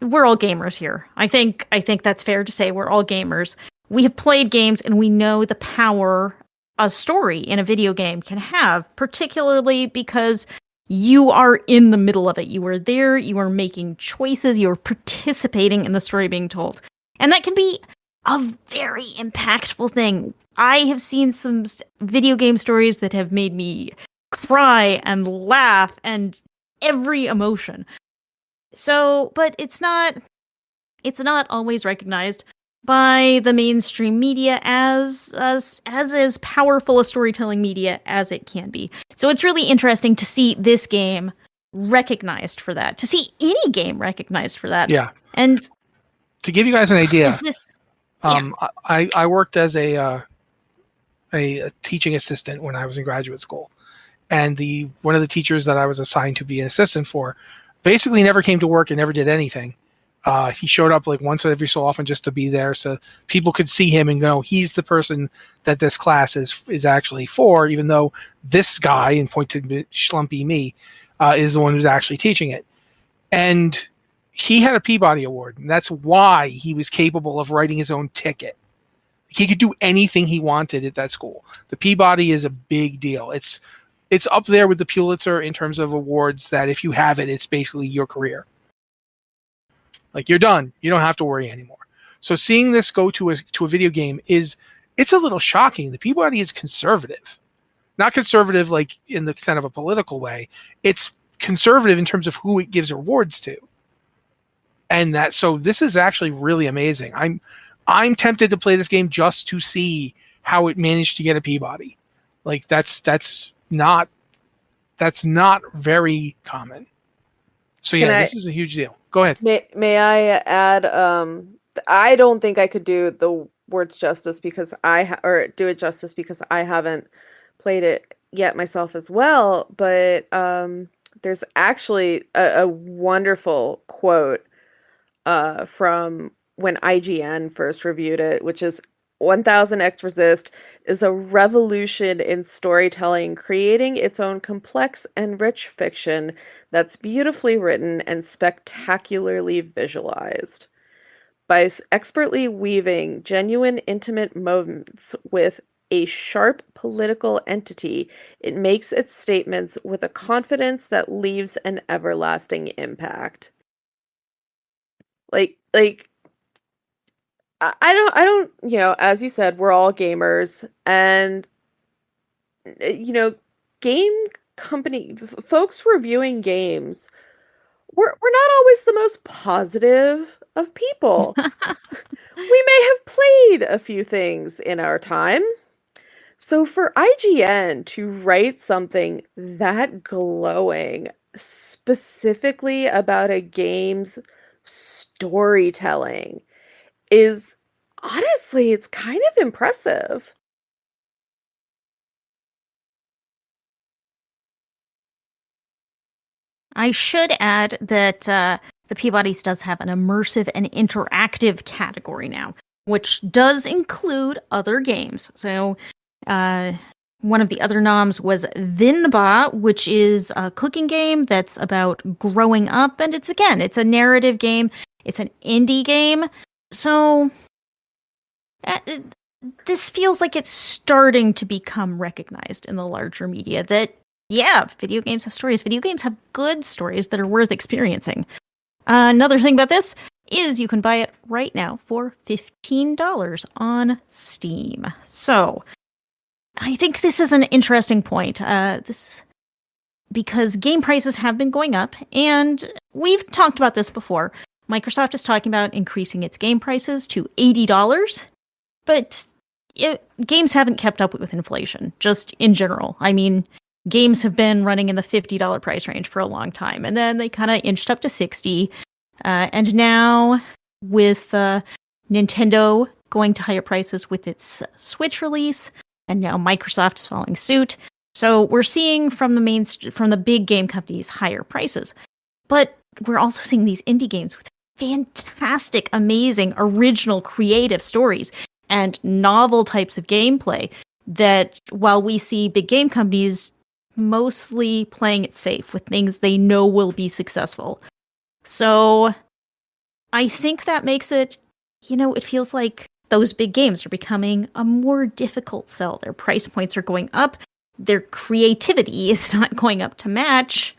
we're all gamers here. I think that's fair to say we're all gamers. We have played games and we know the power a story in a video game can have, particularly because you are in the middle of it. You are there, you are making choices, you are participating in the story being told. And that can be a very impactful thing. I have seen some video game stories that have made me cry and laugh and every emotion. So, but it's not always recognized by the mainstream media as powerful a storytelling media as it can be. So it's really interesting to see this game recognized for that, to see any game recognized for that. Yeah. And to give you guys an idea, I worked as a teaching assistant when I was in graduate school. And one of the teachers that I was assigned to be an assistant for basically never came to work and never did anything. He showed up like once every so often just to be there so people could see him and know he's the person that this class is actually for, even though this guy, and point to Schlumpy me, is the one who's actually teaching it. And he had a Peabody Award, and that's why he was capable of writing his own ticket. He could do anything he wanted at that school. The Peabody is a big deal. It's up there with the Pulitzer in terms of awards that if you have it, it's basically your career. Like, you're done. You don't have to worry anymore. So seeing this go to a video game it's a little shocking. The Peabody is conservative. Not conservative like in the sense of a political way. It's conservative in terms of who it gives awards to. And so this is actually really amazing. I'm tempted to play this game just to see how it managed to get a Peabody. Like, that's not very common. So this is a huge deal. Go ahead. May I add? I don't think I could do the words justice because do it justice because I haven't played it yet myself as well. But there's actually a wonderful quote from when IGN first reviewed it, which is 1000X Resist is a revolution in storytelling, creating its own complex and rich fiction that's beautifully written and spectacularly visualized. By expertly weaving genuine intimate moments with a sharp political entity, it makes its statements with a confidence that leaves an everlasting impact. Like I don't, as you said, we're all gamers, and game company folks reviewing games, we're not always the most positive of people. We may have played a few things in our time. So for IGN to write something that glowing specifically about a game's storytelling is honestly, it's kind of impressive. I should add that the Peabody's does have an immersive and interactive category now, which does include other games. So one of the other noms was Vinba, which is a cooking game that's about growing up. And it's a narrative game. It's an indie game. So this feels like it's starting to become recognized in the larger media that, yeah, video games have stories. Video games have good stories that are worth experiencing. Another thing about this is you can buy it right now for $15 on Steam. So I think this is an interesting point. Because game prices have been going up, and we've talked about this before. Microsoft is talking about increasing its game prices to $80, but games haven't kept up with inflation, just in general. I mean, games have been running in the $50 price range for a long time, and then they kind of inched up to $60. And now, with Nintendo going to higher prices with its Switch release, and now Microsoft is following suit. So we're seeing from the big game companies higher prices. But we're also seeing these indie games with fantastic, amazing, original, creative stories and novel types of gameplay that, while we see big game companies mostly playing it safe with things they know will be successful. So I think that makes it, it feels like those big games are becoming a more difficult sell. Their price points are going up. Their creativity is not going up to match.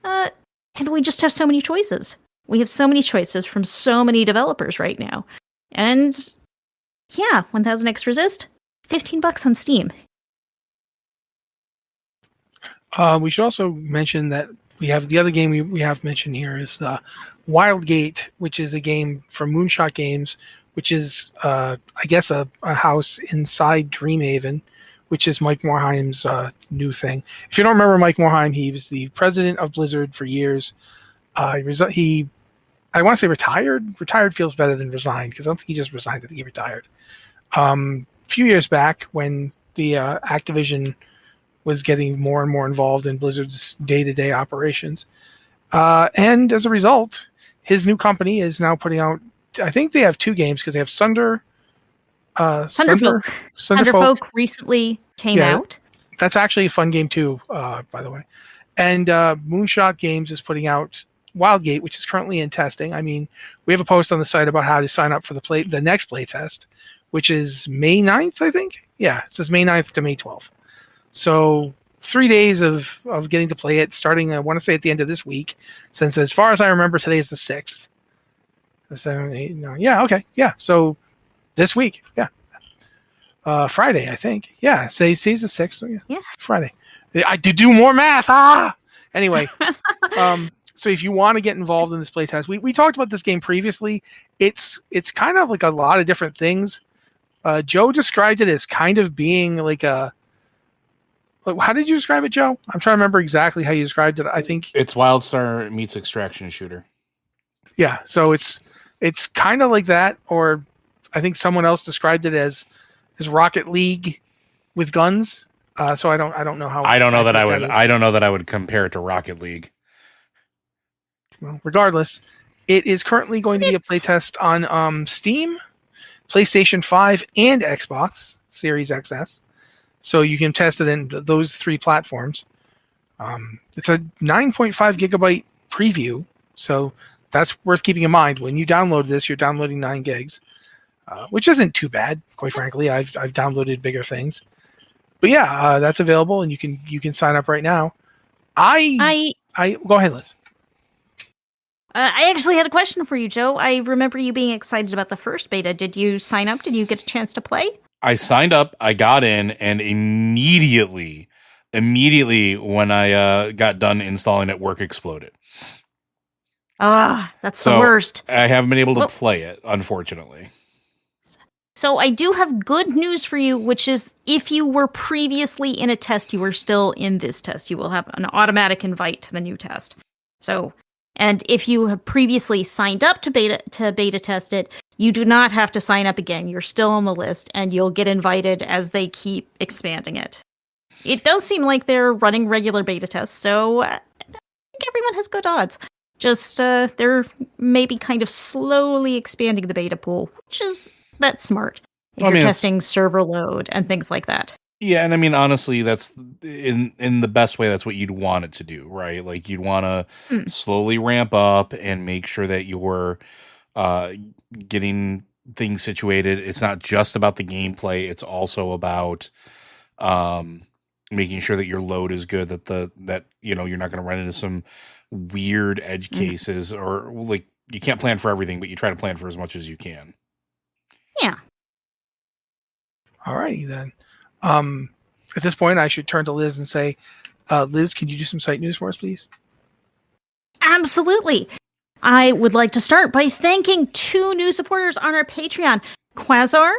And we just have so many choices. We have so many choices from so many developers right now. And yeah, 1000X Resist, $15 on Steam. We should also mention that we have the other game we have mentioned here is Wildgate, which is a game from Moonshot Games, which is, I guess, a house inside Dreamhaven, which is Mike Morhaim's new thing. If you don't remember Mike Morhaim, he was the president of Blizzard for years. I want to say retired. Retired feels better than resigned, because I don't think he just resigned. I think he retired. A few years back, when the Activision was getting more and more involved in Blizzard's day-to-day operations. And as a result, his new company is now putting out, I think they have two games, because they have Sunderfolk recently came out. That's actually a fun game too, by the way. And Moonshot Games is putting out Wildgate, which is currently in testing. I mean, we have a post on the site about how to sign up for the next play test, which is May 9th, I think. Yeah, it says May 9th to May 12th. So 3 days of getting to play it, starting, I want to say, at the end of this week, since as far as I remember, today is the 6th. 7, 8, 9. Yeah, okay. Yeah, so this week. Yeah. Friday, I think. Yeah, today's the 6th. So yeah, Friday. I did do more math. Anyway, so if you want to get involved in this playtest, we talked about this game previously. It's kind of like a lot of different things. Joe described it as kind of being like a. How did you describe it, Joe? I'm trying to remember exactly how you described it. I think it's WildStar meets extraction shooter. Yeah, so it's kind of like that, or I think someone else described it as Rocket League with guns. So I don't know how. I don't know that I would compare it to Rocket League. Well, regardless, it is currently going to be a playtest on Steam, PlayStation 5, and Xbox Series XS. So you can test it in those 3 platforms. It's a 9.5 gigabyte preview, so that's worth keeping in mind. When you download this, you're downloading 9 gigs, which isn't too bad, quite frankly. I've downloaded bigger things. But yeah, that's available, and you can sign up right now. I go ahead, Liz. I actually had a question for you, Joe. I remember you being excited about the first beta. Did you sign up? Did you get a chance to play? I signed up, I got in, and immediately when I got done installing it, work exploded. That's the worst. I haven't been able to play it, unfortunately. So I do have good news for you, which is if you were previously in a test, you were still in this test. You will have an automatic invite to the new test. So, and if you have previously signed up to beta test it, you do not have to sign up again. You're still on the list, and you'll get invited as they keep expanding it. It does seem like they're running regular beta tests, so I think everyone has good odds. Just they're maybe kind of slowly expanding the beta pool, that's smart. If you're testing server load and things like that. Yeah, and I mean, honestly, that's in the best way. That's what you'd want it to do, right? Like you'd want to slowly ramp up and make sure that you're getting things situated. It's not just about the gameplay; it's also about making sure that your load is good. That you're not going to run into some weird edge cases, or like you can't plan for everything, but you try to plan for as much as you can. Yeah. Alrighty then. At this point, I should turn to Liz and say, Liz, can you do some site news for us, please? Absolutely. I would like to start by thanking 2 new supporters on our Patreon. Quasar,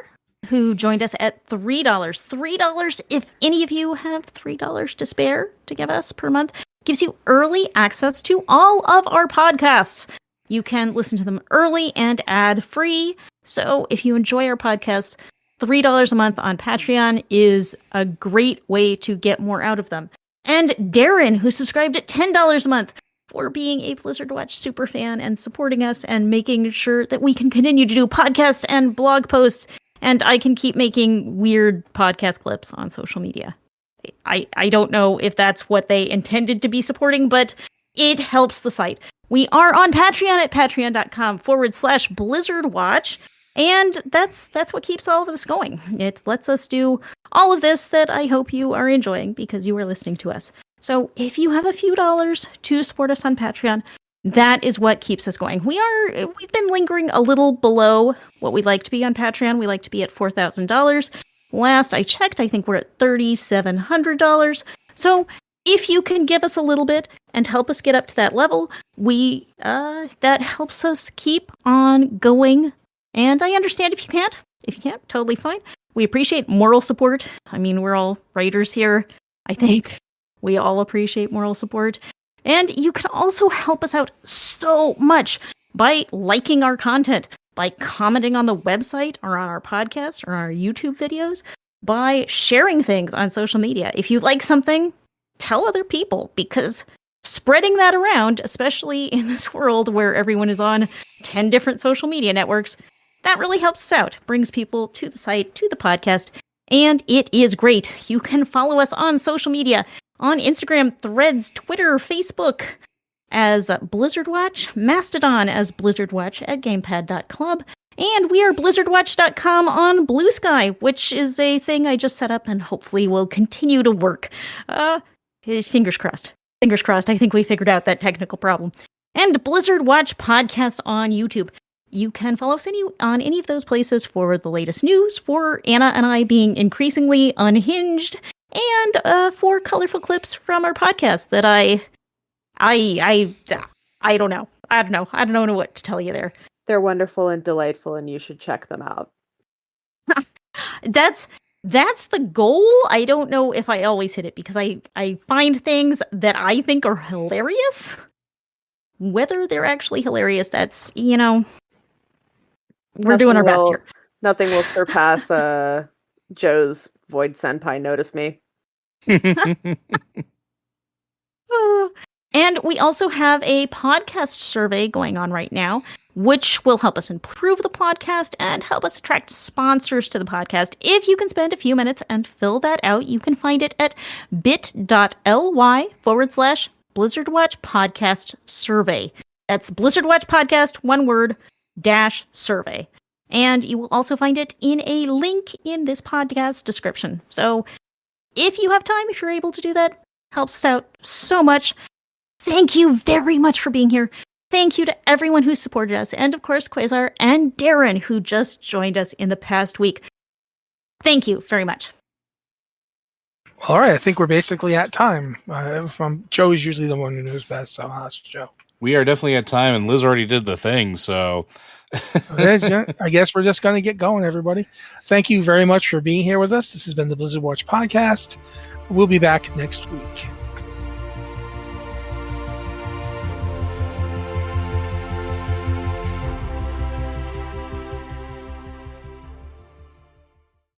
who joined us at $3. $3, if any of you have $3 to spare to give us per month, gives you early access to all of our podcasts. You can listen to them early and ad-free. So if you enjoy our podcasts, $3 a month on Patreon is a great way to get more out of them. And Darren, who subscribed at $10 a month, for being a Blizzard Watch superfan and supporting us and making sure that we can continue to do podcasts and blog posts, and I can keep making weird podcast clips on social media. I don't know if that's what they intended to be supporting, but it helps the site. We are on Patreon at patreon.com/BlizzardWatch. And that's what keeps all of this going. It lets us do all of this that I hope you are enjoying because you are listening to us. So if you have a few dollars to support us on Patreon, that is what keeps us going. We've been lingering a little below what we'd like to be on Patreon. We like to be at $4,000. Last I checked, I think we're at $3,700. So if you can give us a little bit and help us get up to that level, that helps us keep on going. And I understand if you can't. If you can't, totally fine. We appreciate moral support. I mean, we're all writers here. I think we all appreciate moral support. And you can also help us out so much by liking our content, by commenting on the website or on our podcast or our YouTube videos, by sharing things on social media. If you like something, tell other people, because spreading that around, especially in this world where everyone is on 10 different social media networks, that really helps us out, brings people to the site, to the podcast, and it is great. You can follow us on social media. on Instagram, Threads, Twitter, Facebook as Blizzard Watch, Mastodon as Blizzard Watch at gamepad.club, and we are blizzardwatch.com on Bluesky, which is a thing I just set up and hopefully will continue to work. Fingers crossed. Fingers crossed. I think we figured out that technical problem. And Blizzard Watch Podcasts on YouTube. You can follow us on any of those places for the latest news, for Anna and I being increasingly unhinged, and for colorful clips from our podcast that I don't know. I don't know what to tell you there. They're wonderful and delightful, and you should check them out. That's the goal. I don't know if I always hit it, because I find things that I think are hilarious. Whether they're actually hilarious, that's, we're doing our best here. Nothing will surpass Joe's Void Senpai Notice Me. And we also have a podcast survey going on right now, which will help us improve the podcast and help us attract sponsors to the podcast. If you can spend a few minutes and fill that out, you can find it at bit.ly/Blizzard Watch Podcast Survey. That's Blizzard Watch Podcast, one word, -survey. And you will also find it in a link in this podcast description. So if you have time, if you're able to do that, helps us out so much. Thank you very much for being here. Thank you to everyone who supported us. And of course, Quasar and Darren, who just joined us in the past week. Thank you very much. All right, I think we're basically at time. Joe is usually the one who knows best, so I'll ask Joe. We are definitely at time, and Liz already did the thing, so... I guess we're just going to get going, everybody. Thank you very much for being here with us. This has been the Blizzard Watch Podcast. We'll be back next week.